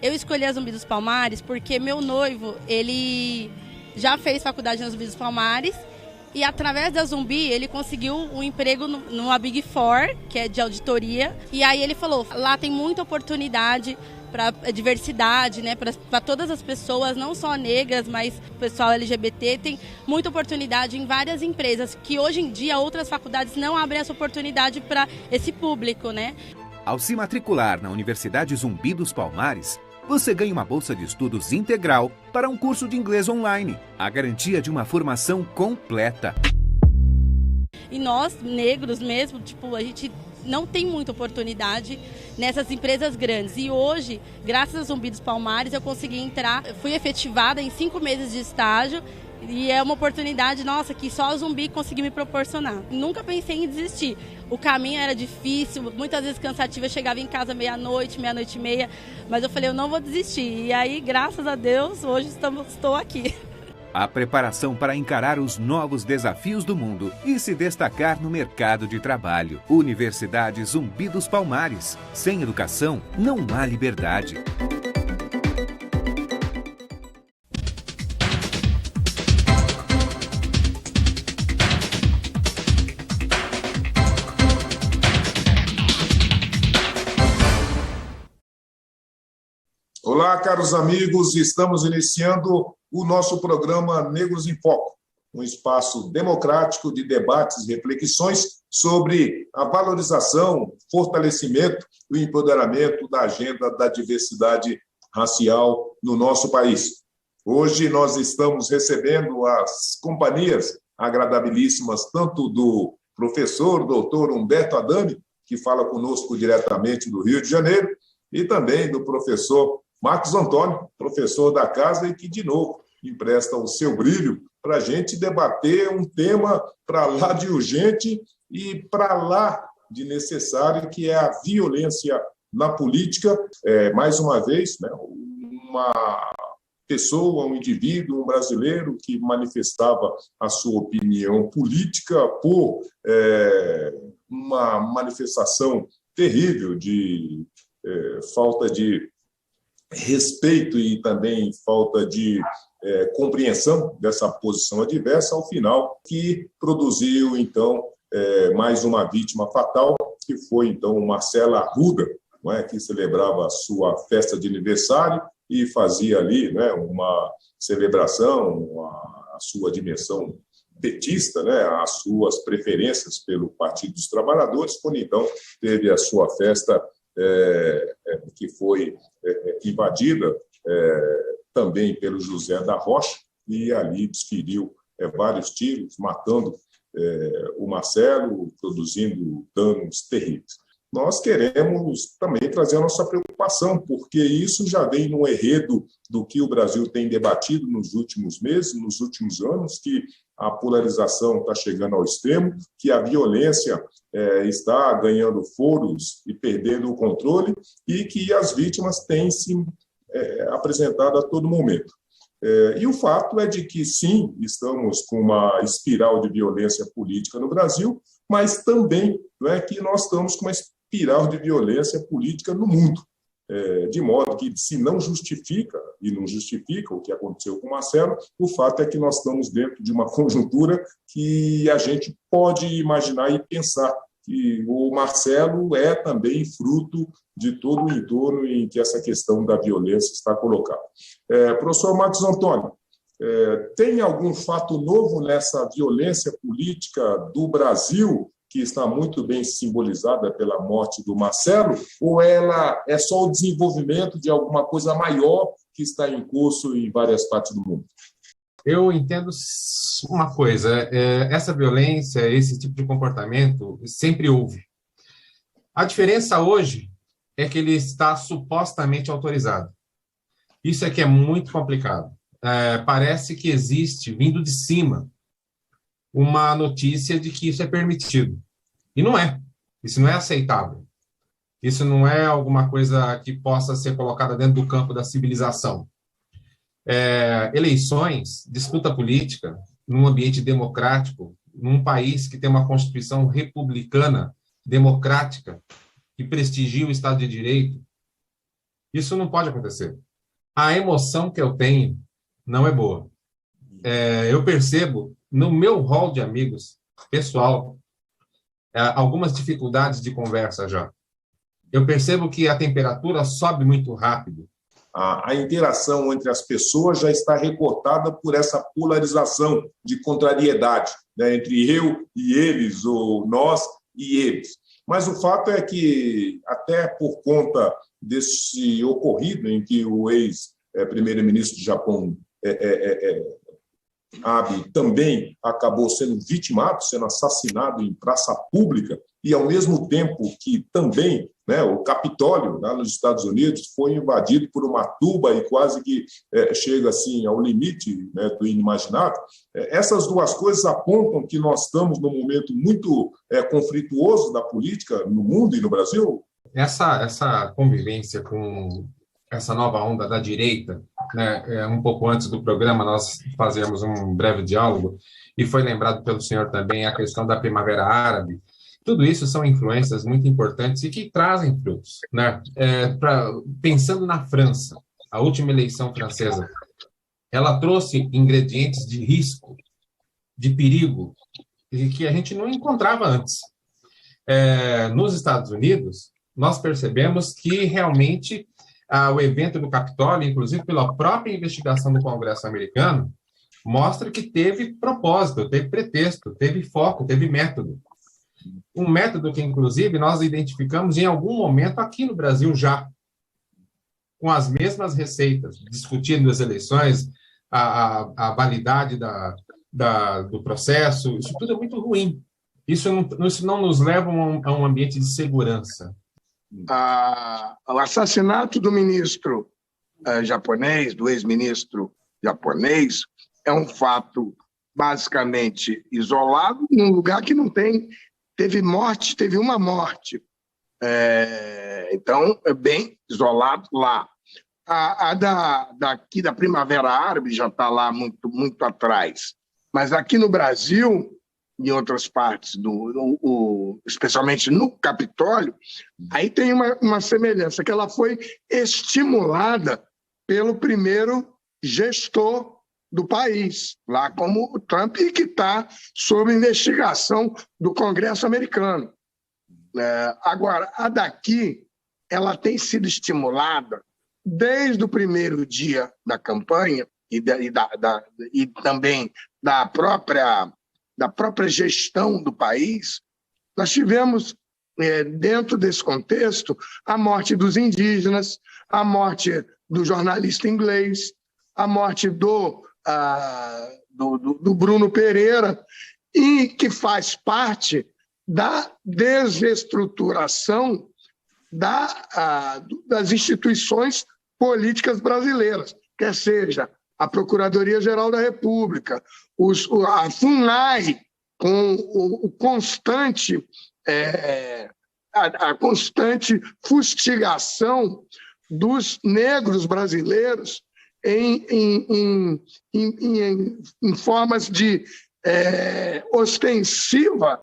Eu escolhi a Zumbi dos Palmares porque meu noivo, ele já fez faculdade na Zumbi dos Palmares e através da Zumbi ele conseguiu um emprego numa Big Four, que é de auditoria. E aí ele falou, lá tem muita oportunidade para diversidade, né, para todas as pessoas, não só negras, mas o pessoal LGBT, tem muita oportunidade em várias empresas, que hoje em dia outras faculdades não abrem essa oportunidade para esse público, né? Ao se matricular na Universidade Zumbi dos Palmares, você ganha uma bolsa de estudos integral para um curso de inglês online, a garantia de uma formação completa. E nós, negros mesmo, a gente não tem muita oportunidade nessas empresas grandes. E hoje, graças a Zumbi dos Palmares, eu consegui entrar, fui efetivada em 5 meses de estágio. E é uma oportunidade, nossa, que só a Zumbi conseguiu me proporcionar. Nunca pensei em desistir. O caminho era difícil, muitas vezes cansativo. Eu chegava em casa meia-noite, meia-noite e meia. Mas eu falei, eu não vou desistir. E aí, graças a Deus, hoje estou aqui. A preparação para encarar os novos desafios do mundo e se destacar no mercado de trabalho. Universidade Zumbi dos Palmares. Sem educação, não há liberdade. Olá, caros amigos, estamos iniciando o nosso programa Negros em Foco, um espaço democrático de debates e reflexões sobre a valorização, fortalecimento e empoderamento da agenda da diversidade racial no nosso país. Hoje nós estamos recebendo as companhias agradabilíssimas tanto do professor, doutor Humberto Adami, que fala conosco diretamente do Rio de Janeiro, e também do professor Marcos Antônio, professor da casa, e que, de novo, empresta o seu brilho para a gente debater um tema para lá de urgente e para lá de necessário, que é a violência na política. Mais uma vez, né, uma pessoa, um indivíduo, um brasileiro que manifestava a sua opinião política por uma manifestação terrível de falta de respeito e também falta de compreensão dessa posição adversa, ao final, que produziu, então, mais uma vítima fatal, que foi, então, Marcela Arruda, não é, que celebrava a sua festa de aniversário e fazia ali, né, uma celebração, a sua dimensão petista, né, as suas preferências pelo Partido dos Trabalhadores, quando, então, teve a sua festa que foi invadida também pelo José da Rocha, e ali desferiu vários tiros, matando o Marcelo, produzindo danos terríveis. Nós queremos também trazer a nossa preocupação, porque isso já vem no enredo do que o Brasil tem debatido nos últimos meses, nos últimos anos, que a polarização está chegando ao extremo, que a violência está ganhando foros e perdendo o controle, e que as vítimas têm se apresentado a todo momento. E o fato é de que, sim, estamos com uma espiral de violência política no Brasil, mas também que nós estamos com uma espiral de violência política no mundo, de modo que, se não justifica, e não justifica o que aconteceu com o Marcelo, o fato é que nós estamos dentro de uma conjuntura que a gente pode imaginar e pensar que o Marcelo é também fruto de todo o entorno em que essa questão da violência está colocada. Professor Marcos Antônio, tem algum fato novo nessa violência política do Brasil que está muito bem simbolizada pela morte do Marcelo, ou ela é só o desenvolvimento de alguma coisa maior que está em curso em várias partes do mundo? Eu entendo uma coisa, essa violência, esse tipo de comportamento sempre houve. A diferença hoje é que ele está supostamente autorizado. Isso é que é muito complicado. Parece que existe, vindo de cima, uma notícia de que isso é permitido. E não é. Isso não é aceitável. Isso não é alguma coisa que possa ser colocada dentro do campo da civilização. Eleições, disputa política, num ambiente democrático, num país que tem uma Constituição republicana, democrática, que prestigie o Estado de Direito. Isso não pode acontecer. A emoção que eu tenho não é boa. Eu percebo, no meu hall de amigos, pessoal, algumas dificuldades de conversa já. Eu percebo que a temperatura sobe muito rápido. A interação entre as pessoas já está recortada por essa polarização de contrariedade, né, entre eu e eles, ou nós e eles. Mas o fato é que, até por conta desse ocorrido em que o ex-primeiro-ministro do Japão, Abe, também acabou sendo vitimado, sendo assassinado em praça pública, e ao mesmo tempo que também, né, o Capitólio, lá nos Estados Unidos, foi invadido por uma turba e quase que chega assim ao limite, né, do inimaginável. Essas duas coisas apontam que nós estamos num momento muito conflituoso da política no mundo e no Brasil. Essa convivência com essa nova onda da direita, né, um pouco antes do programa nós fazíamos um breve diálogo e foi lembrado pelo senhor também a questão da Primavera Árabe. Tudo isso são influências muito importantes e que trazem frutos, né? Pensando na França, a última eleição francesa, ela trouxe ingredientes de risco, de perigo, que a gente não encontrava antes. Nos Estados Unidos, nós percebemos que realmente o evento do Capitólio, inclusive pela própria investigação do Congresso americano, mostra que teve propósito, teve pretexto, teve foco, teve método. Um método que, inclusive, nós identificamos em algum momento aqui no Brasil já, com as mesmas receitas, discutindo as eleições, a validade do processo. Isso tudo é muito ruim. Isso não nos leva a um ambiente de segurança. O assassinato do ministro japonês, do ex-ministro japonês, é um fato basicamente isolado, num lugar que não teve morte, teve uma morte. Então, é bem isolado lá. Daqui da Primavera Árabe já está lá muito, muito atrás. Mas aqui no Brasil, em outras partes, especialmente no Capitólio, aí tem uma semelhança, que ela foi estimulada pelo primeiro gestor do país, lá como o Trump, e que está sob investigação do Congresso americano. Agora, a daqui, ela tem sido estimulada desde o primeiro dia da campanha e também da própria gestão do país. Nós tivemos, dentro desse contexto, a morte dos indígenas, a morte do jornalista inglês, a morte do Bruno Pereira, e que faz parte da desestruturação das instituições políticas brasileiras, quer seja a Procuradoria-Geral da República, a FUNAI, com a constante fustigação dos negros brasileiros em formas de ostensiva.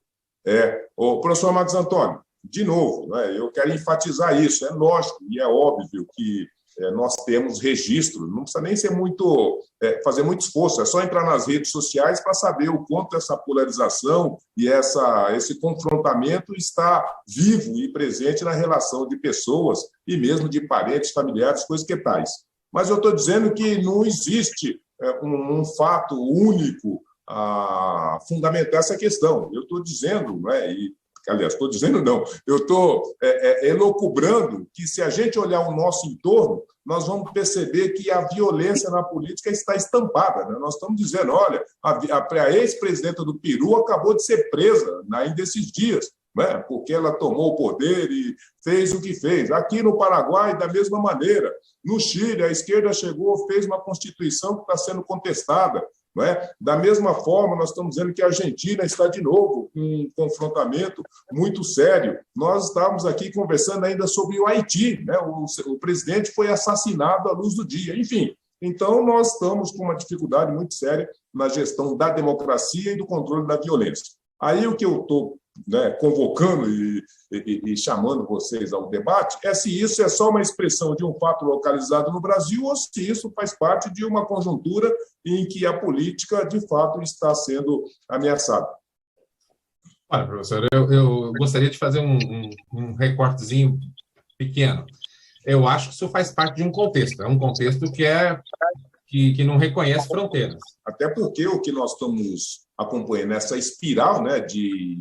O professor Marcos Antônio, de novo, né, eu quero enfatizar isso. É lógico e é óbvio que nós temos registro, não precisa nem ser fazer muito esforço, é só entrar nas redes sociais para saber o quanto essa polarização e esse confrontamento está vivo e presente na relação de pessoas e mesmo de parentes, familiares, coisas que tais. Mas eu estou dizendo que não existe um fato único a fundamentar essa questão. Eu estou dizendo, aliás, estou dizendo não, eu estou elucubrando que, se a gente olhar o nosso entorno, nós vamos perceber que a violência na política está estampada. Né? Nós estamos dizendo, olha, a ex-presidenta do Peru acabou de ser presa ainda esses dias, né? Porque ela tomou o poder e fez o que fez. Aqui no Paraguai, da mesma maneira. No Chile, a esquerda chegou, fez uma constituição que está sendo contestada. Não é? Da mesma forma, nós estamos dizendo que a Argentina está de novo com um confrontamento muito sério. Nós estávamos aqui conversando ainda sobre o Haiti, né? O presidente foi assassinado à luz do dia. Enfim, então nós estamos com uma dificuldade muito séria na gestão da democracia e do controle da violência. Aí o que eu estou né, convocando e chamando vocês ao debate, é se isso é só uma expressão de um fato localizado no Brasil ou se isso faz parte de uma conjuntura em que a política, de fato, está sendo ameaçada. Olha, professor, eu gostaria de fazer um recortezinho pequeno. Eu acho que isso faz parte de um contexto. É um contexto que não reconhece fronteiras. Até porque o que nós estamos acompanhando, essa espiral, né, de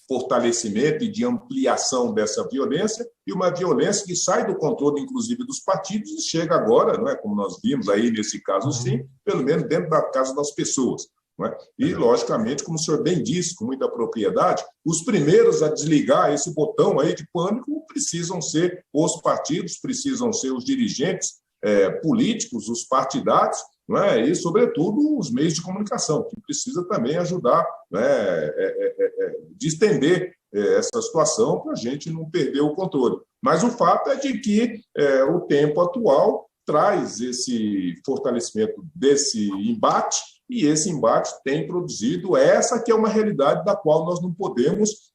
fortalecimento e de ampliação dessa violência, e uma violência que sai do controle, inclusive, dos partidos e chega agora, não é, como nós vimos aí nesse caso, sim, pelo menos dentro da casa das pessoas. Não é? E, logicamente, como o senhor bem disse, com muita propriedade, os primeiros a desligar esse botão aí de pânico precisam ser os partidos, precisam ser os dirigentes políticos, os partidários, não é? E, sobretudo, os meios de comunicação, que precisa também ajudar, né, distender essa situação para a gente não perder o controle. Mas o fato é de que o tempo atual traz esse fortalecimento desse embate, e esse embate tem produzido essa que é uma realidade da qual nós não podemos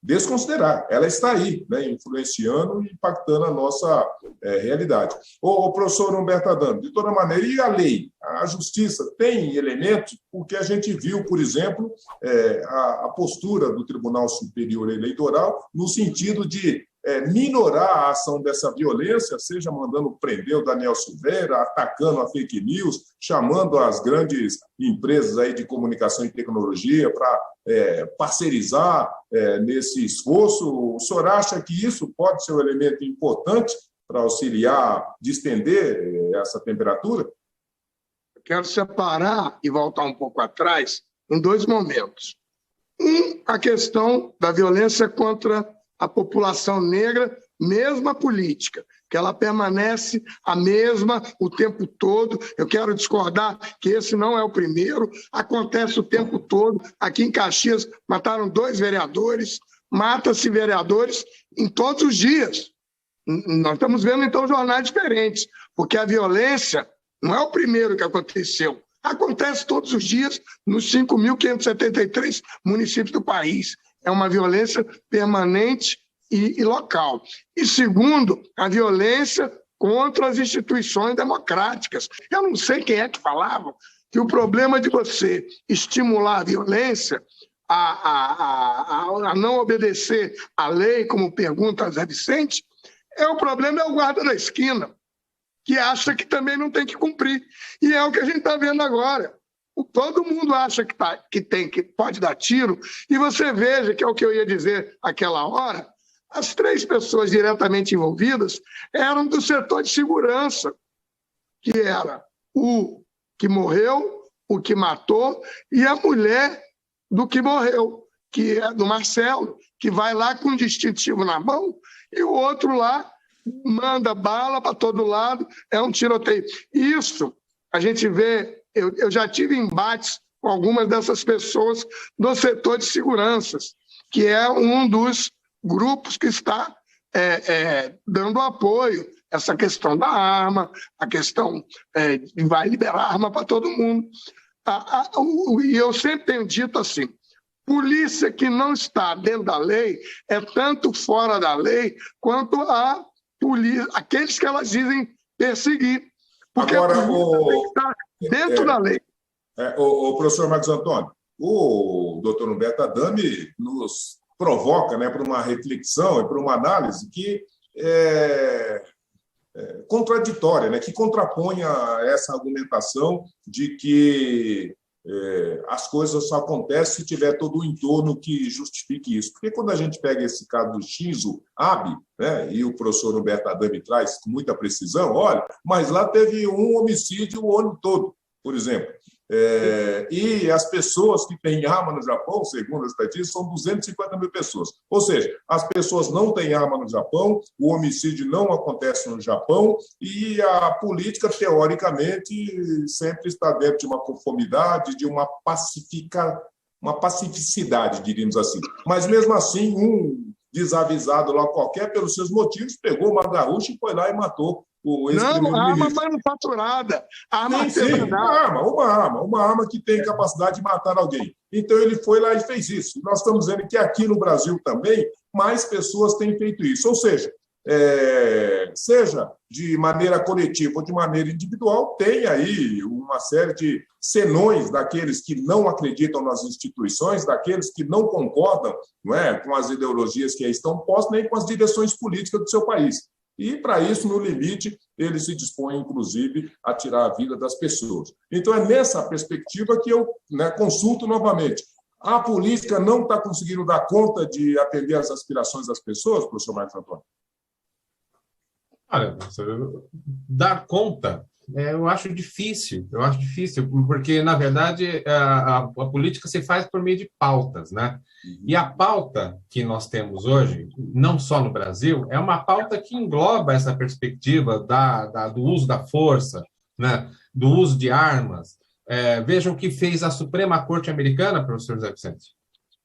desconsiderar. Ela está aí, né, influenciando e impactando a nossa realidade. O professor Humberto Adame, de toda maneira, e a lei? A justiça tem elementos, porque a gente viu, por exemplo, a postura do Tribunal Superior Eleitoral no sentido de minorar a ação dessa violência, seja mandando prender o Daniel Silveira, atacando a fake news, chamando as grandes empresas aí de comunicação e tecnologia para parcerizar nesse esforço. O senhor acha que isso pode ser um elemento importante para auxiliar, distender essa temperatura? Quero separar e voltar um pouco atrás em dois momentos. A questão da violência contra a população negra, mesmo a política, que ela permanece a mesma o tempo todo. Eu quero discordar que esse não é o primeiro, acontece o tempo todo. Aqui em Caxias mataram 2 vereadores, mata-se vereadores em todos os dias. Nós estamos vendo, então, jornais diferentes, porque a violência não é o primeiro que aconteceu. Acontece todos os dias nos 5.573 municípios do país. É uma violência permanente e local. E, segundo, a violência contra as instituições democráticas. Eu não sei quem é que falava que o problema de você estimular a violência, a não obedecer à lei, como pergunta Zé Vicente, o problema é o guarda da esquina, que acha que também não tem que cumprir. E é o que a gente está vendo agora. Todo mundo acha que pode dar tiro, e você veja, que é o que eu ia dizer aquela hora, as 3 pessoas diretamente envolvidas eram do setor de segurança, que era o que morreu, o que matou, e a mulher do que morreu, que é do Marcelo, que vai lá com um distintivo na mão, e o outro lá manda bala para todo lado, é um tiroteio. Isso a gente vê. Eu já tive embates com algumas dessas pessoas do setor de seguranças, que é um dos grupos que está dando apoio a essa questão da arma, a questão de vai liberar arma para todo mundo. E eu sempre tenho dito assim, polícia que não está dentro da lei é tanto fora da lei quanto a polícia, aqueles que elas dizem perseguir. Porque agora, a polícia tem que estar dentro da lei. O professor Marcos Antônio, o doutor Humberto Adame nos provoca, né, para uma reflexão e para uma análise que é contraditória, né, que contrapõe a essa argumentação de que as coisas só acontecem se tiver todo o entorno que justifique isso. Porque quando a gente pega esse caso do Shinzo Abe, né, e o professor Humberto Adame traz com muita precisão, olha, mas lá teve um homicídio o ano todo, por exemplo. E as pessoas que têm arma no Japão, segundo as estatísticas, são 250 mil pessoas. Ou seja, as pessoas não têm arma no Japão, o homicídio não acontece no Japão e a política, teoricamente, sempre está dentro de uma conformidade, de uma pacificidade, diríamos assim. Mas, mesmo assim, desavisado lá qualquer, pelos seus motivos, pegou uma garrucha e foi lá e matou o ex-primeiro-ministro. Não, arma manufaturada, arma artesanal. Uma arma que tem capacidade de matar alguém. Então, ele foi lá e fez isso. Nós estamos vendo que aqui no Brasil também, mais pessoas têm feito isso. Ou seja, seja de maneira coletiva ou de maneira individual, tem aí uma série de senões daqueles que não acreditam nas instituições, daqueles que não concordam, não é, com as ideologias que aí estão postas, nem com as direções políticas do seu país. E, para isso, no limite, ele se dispõe, inclusive, a tirar a vida das pessoas. Então, é nessa perspectiva que eu consulto novamente. A política não está conseguindo dar conta de atender às aspirações das pessoas, professor Marcos Antônio? Olha, dar conta, eu acho difícil, porque, na verdade, a política se faz por meio de pautas, né? E a pauta que nós temos hoje, não só no Brasil, é uma pauta que engloba essa perspectiva do uso da força, né? Do uso de armas. Vejam o que fez a Suprema Corte Americana, professor José Vicente,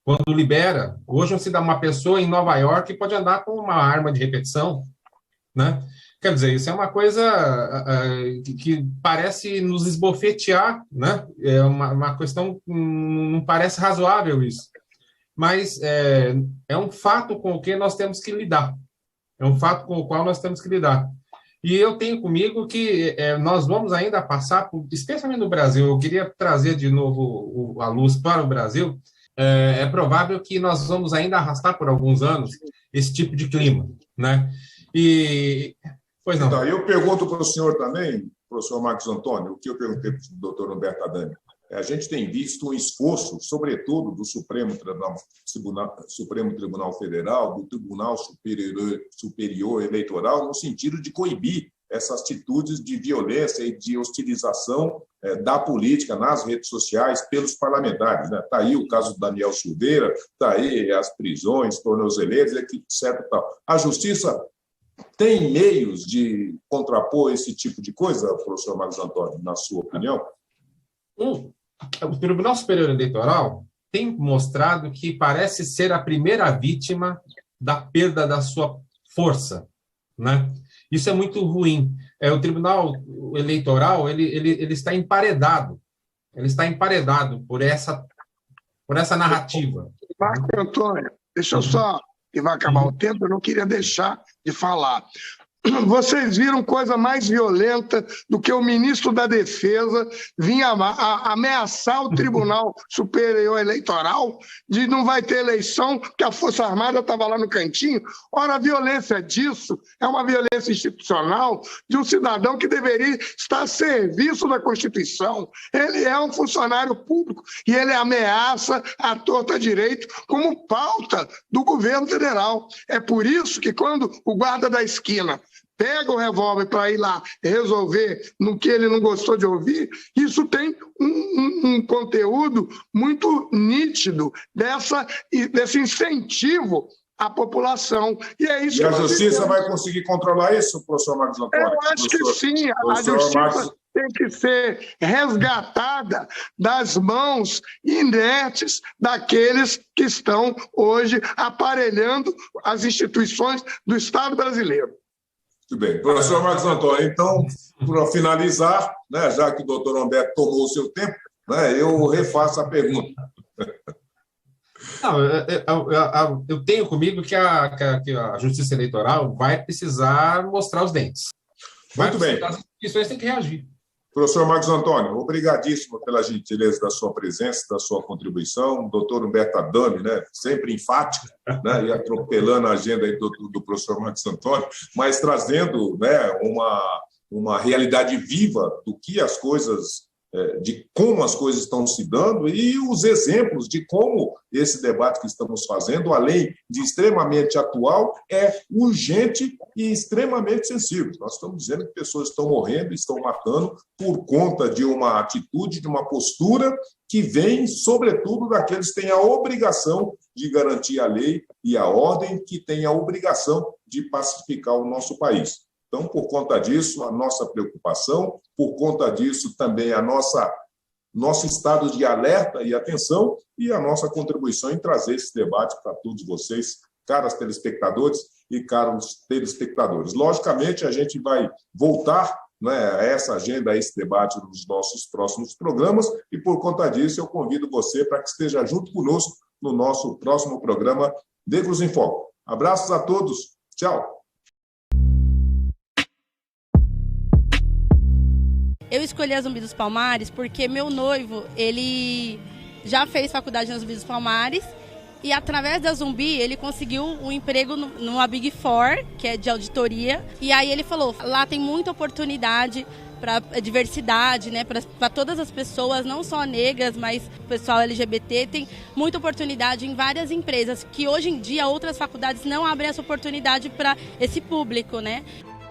quando libera. Hoje, uma pessoa em Nova York pode andar com uma arma de repetição, né? Quer dizer, isso é uma coisa que parece nos esbofetear, né? É uma questão, não parece razoável isso. Mas é um fato com o que nós temos que lidar. É um fato com o qual nós temos que lidar. E eu tenho comigo que nós vamos ainda passar, especialmente no Brasil, eu queria trazer de novo a luz para o Brasil, é provável que nós vamos ainda arrastar por alguns anos esse tipo de clima, né? Pois não. Então, eu pergunto para o senhor também, professor Marcos Antônio, o que eu perguntei para o doutor Humberto Adami. A gente tem visto um esforço, sobretudo do Supremo Tribunal Federal, do Tribunal Superior Eleitoral, no sentido de coibir essas atitudes de violência e de hostilização da política nas redes sociais pelos parlamentares. Está aí o caso do Daniel Silveira, está aí as prisões, tornozeleiras, etc. A Justiça tem meios de contrapor esse tipo de coisa, professor Marcos Antônio, na sua opinião? O Tribunal Superior Eleitoral tem mostrado que parece ser a primeira vítima da perda da sua força, né? Isso é muito ruim. O Tribunal Eleitoral ele está emparedado. Ele está emparedado por essa narrativa. Marco Antônio, deixa eu só, que vai acabar o tempo, eu não queria deixar de falar. Vocês viram coisa mais violenta do que o ministro da Defesa vinha ameaçar o Tribunal Superior Eleitoral de não vai ter eleição porque a Força Armada estava lá no cantinho? Ora, a violência disso é uma violência institucional de um cidadão que deveria estar a serviço da Constituição. Ele é um funcionário público e ele ameaça a torta à direito como pauta do governo federal. É por isso que quando o guarda da esquina pega o revólver para ir lá resolver no que ele não gostou de ouvir, isso tem um conteúdo muito nítido desse incentivo à população. E é isso. E a Justiça vai conseguir controlar isso, professor Marcos Antônio? Eu acho que sim. A Justiça tem que ser resgatada das mãos inertes daqueles que estão hoje aparelhando as instituições do Estado brasileiro. Muito bem. Professor Marcos Antônio, então, para finalizar, já que o doutor Humberto tomou o seu tempo, eu refaço a pergunta. Não, eu tenho comigo que a Justiça Eleitoral vai precisar mostrar os dentes. Muito bem. As instituições têm que reagir. Professor Marcos Antônio, obrigadíssimo pela gentileza da sua presença, da sua contribuição. Doutor Humberto Adami, sempre enfático, e atropelando a agenda aí do professor Marcos Antônio, mas trazendo uma realidade viva do que as coisas, de como as coisas estão se dando e os exemplos de como esse debate que estamos fazendo, além de extremamente atual, é urgente e extremamente sensível. Nós estamos dizendo que pessoas estão morrendo, estão matando por conta de uma atitude, de uma postura que vem, sobretudo, daqueles que têm a obrigação de garantir a lei e a ordem, que têm a obrigação de pacificar o nosso país. Então, por conta disso, a nossa preocupação, por conta disso também nosso estado de alerta e atenção e a nossa contribuição em trazer esse debate para todos vocês caras telespectadores e caros telespectadores. Logicamente, a gente vai voltar, né, a essa agenda, a esse debate nos nossos próximos programas, e por conta disso eu convido você para que esteja junto conosco no nosso próximo programa Negros em Foco. Abraços a todos. Tchau. Eu escolhi a Zumbi dos Palmares porque meu noivo, ele já fez faculdade na Zumbi dos Palmares e através da Zumbi ele conseguiu um emprego numa Big Four, que é de auditoria. E aí ele falou, lá tem muita oportunidade para diversidade, né, para todas as pessoas, não só negras, mas o pessoal LGBT, tem muita oportunidade em várias empresas, que hoje em dia outras faculdades não abrem essa oportunidade para esse público, né?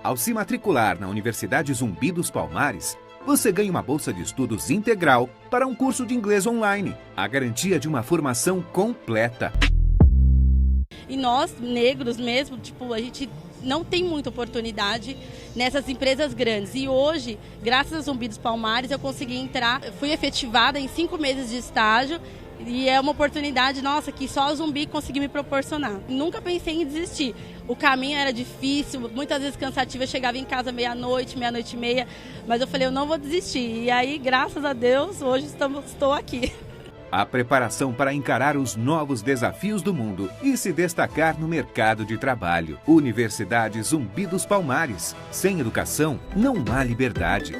Ao se matricular na Universidade Zumbi dos Palmares, você ganha uma bolsa de estudos integral para um curso de inglês online, a garantia de uma formação completa. E nós, negros mesmo, tipo, a gente não tem muita oportunidade nessas empresas grandes. E hoje, graças a Zumbi dos Palmares, eu consegui entrar, fui efetivada em 5 meses de estágio. E é uma oportunidade, nossa, que só a Zumbi conseguiu me proporcionar. Nunca pensei em desistir. O caminho era difícil, muitas vezes cansativo. Eu chegava em casa meia-noite e meia, mas eu falei, eu não vou desistir. E aí, graças a Deus, hoje estou aqui. A preparação para encarar os novos desafios do mundo e se destacar no mercado de trabalho. Universidade Zumbi dos Palmares. Sem educação, não há liberdade.